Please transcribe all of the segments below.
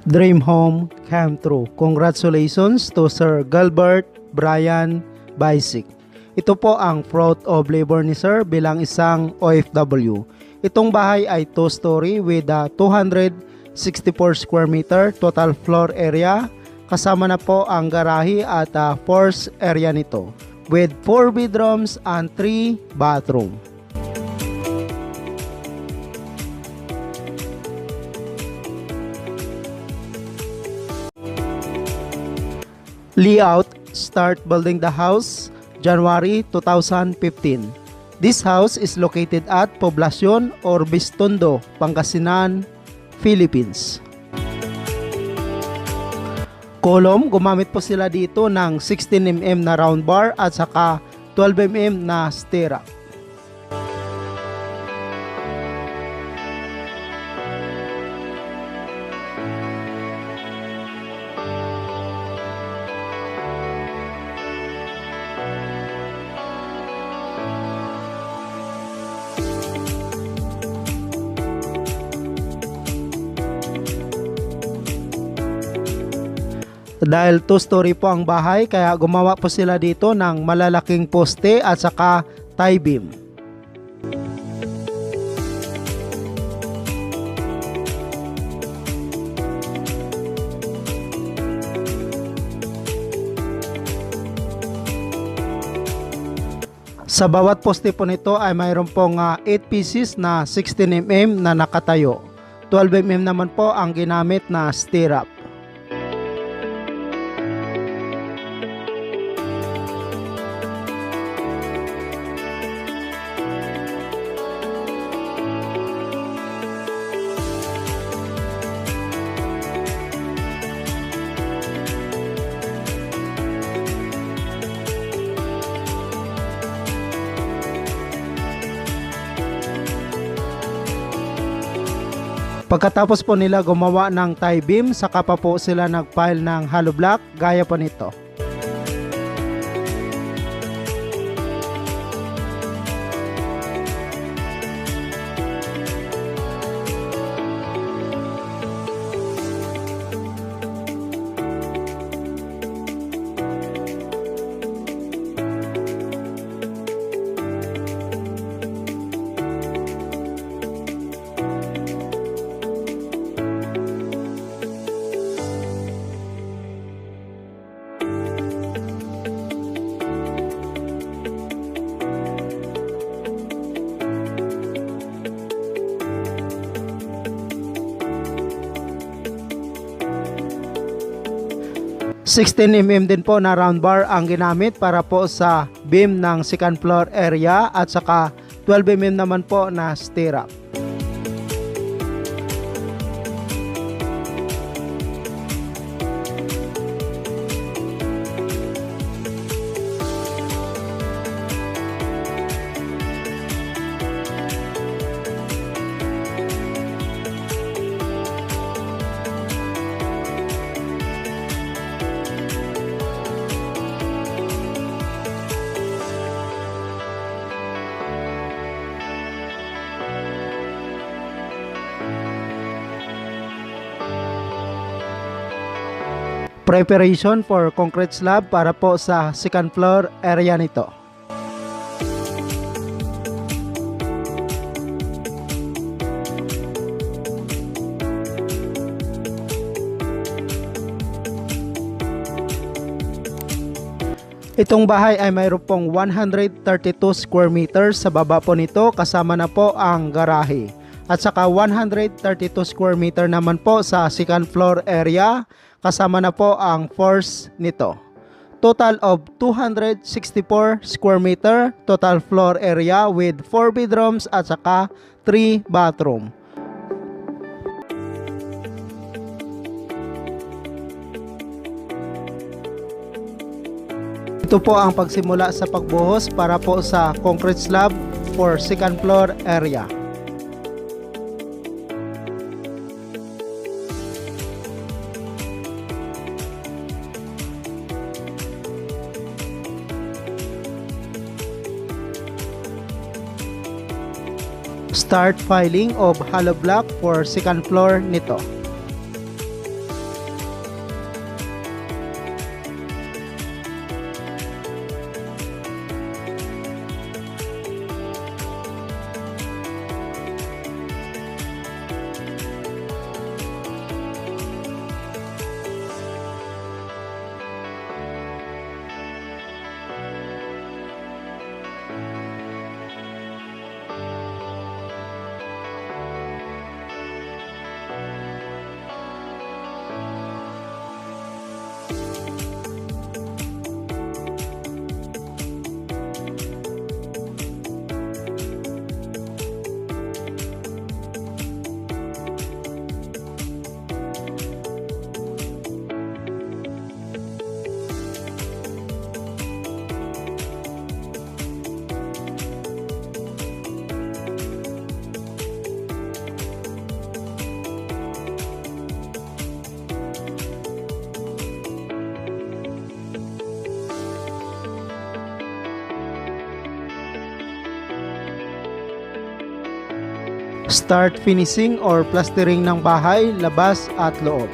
Dream home came true. Congratulations to Sir Gilbert Brian Basic. Ito po ang fruit of labor ni Sir bilang isang OFW. Itong bahay ay 2-story with 264 square meter total floor area. Kasama na po ang garahe at force area nito with 4 bedrooms and 3 bathroom. Layout: start building the house January 2015. This house is located at Poblacion Orbistondo, Pangasinan, Philippines. Column: gumamit po sila dito ng 16mm na round bar at saka 12mm na stirrup. Dahil 2-story po ang bahay, kaya gumawa po sila dito ng malalaking poste at saka tie beam. Sa bawat poste po nito ay mayroon pong 8 pieces na 16mm na nakatayo. 12mm naman po ang ginamit na stirrup. Pagkatapos po nila gumawa ng tie beam, saka pa po sila nagpile ng hollow block gaya po nito. $16mm din po na round bar ang ginamit para po sa beam ng second floor area at saka 12mm naman po na stirrup. Preparation for concrete slab para po sa second floor area nito. Itong bahay ay mayroon pong 132 square meters sa baba po nito, kasama na po ang garahe. At saka 132 square meter naman po sa second floor area, kasama na po ang force nito. Total of 264 square meter total floor area with 4 bedrooms at saka 3 bathroom. Ito po ang pagsimula sa pagbuhos para po sa concrete slab for second floor area. Start filing of hollow block for second floor nito. Start finishing or plastering ng bahay, labas at loob.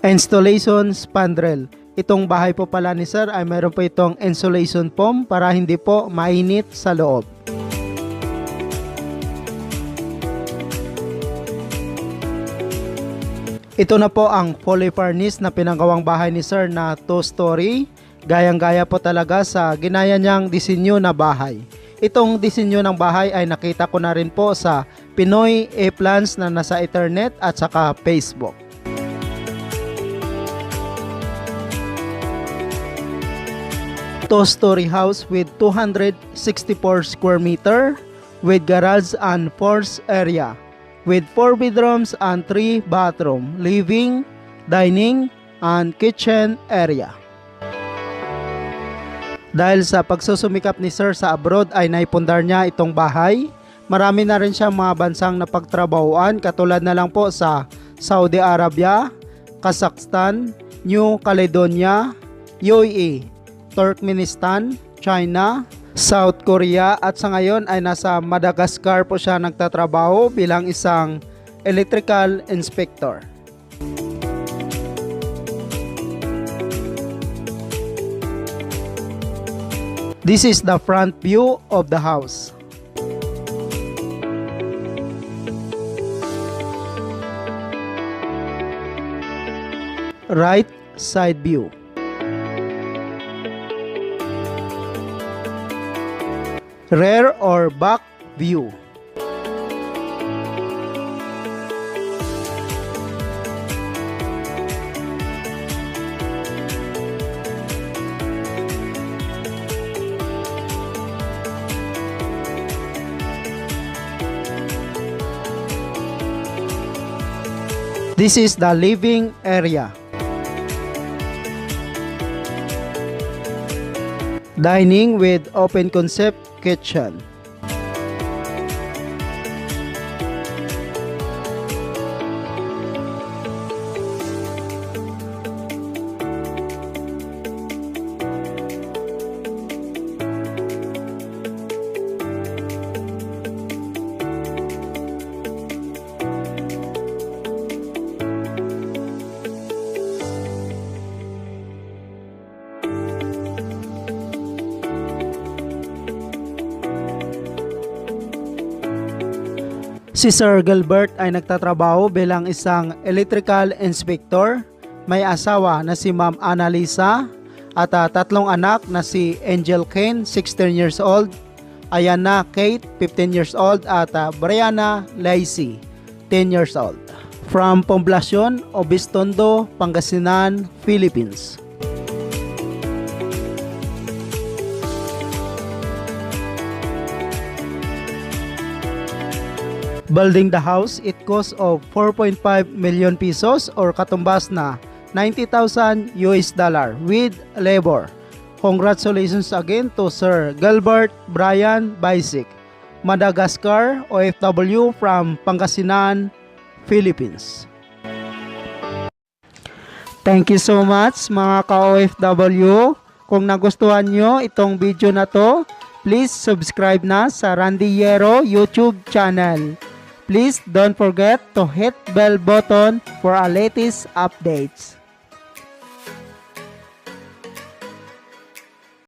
Installation spandrel. Itong bahay po pala ni sir ay mayroon po itong insulation foam para hindi po mainit sa loob. Ito na po ang fully furnished na pinagawang bahay ni sir na 2-story. Gayang-gaya po talaga sa ginaya niyang disenyo na bahay. Itong disenyo ng bahay ay nakita ko na rin po sa Pinoy e-plans na nasa internet at saka Facebook. Two-story house with 264 square meter with garage and porch area. with 4 bedrooms and 3 bathroom, living, dining, and kitchen area. Dahil sa pagsusumikap ni Sir sa abroad ay naipundar niya itong bahay. Marami na rin siyang mga bansang napagtrabahuan katulad na lang po sa Saudi Arabia, Kazakhstan, New Caledonia, UAE, Turkmenistan, China, South Korea at sa ngayon ay nasa Madagascar po siya nagtatrabaho bilang isang electrical inspector. This is the front view of the house. Right side view. Rear or back view. This is the living area. Dining with open concept kitchen. Si Sir Gilbert ay nagtatrabaho bilang isang electrical inspector. May asawa na si Ma'am Annalisa at 3 anak na si Angel Kane, 16 years old, Ayana Kate, 15 years old at Brianna Lacey, 10 years old. From Poblacion, Obistondo, Pangasinan, Philippines. Building the house, it costs of 4.5 million pesos or katumbas na 90,000 US dollar with labor. Congratulations again to Sir Gilbert Brian Basic, Madagascar, OFW from Pangasinan, Philippines. Thank you so much mga ka-OFW. Kung nagustuhan nyo itong video na to, please subscribe na sa Randy Yero YouTube channel. Please don't forget to hit bell button for our latest updates.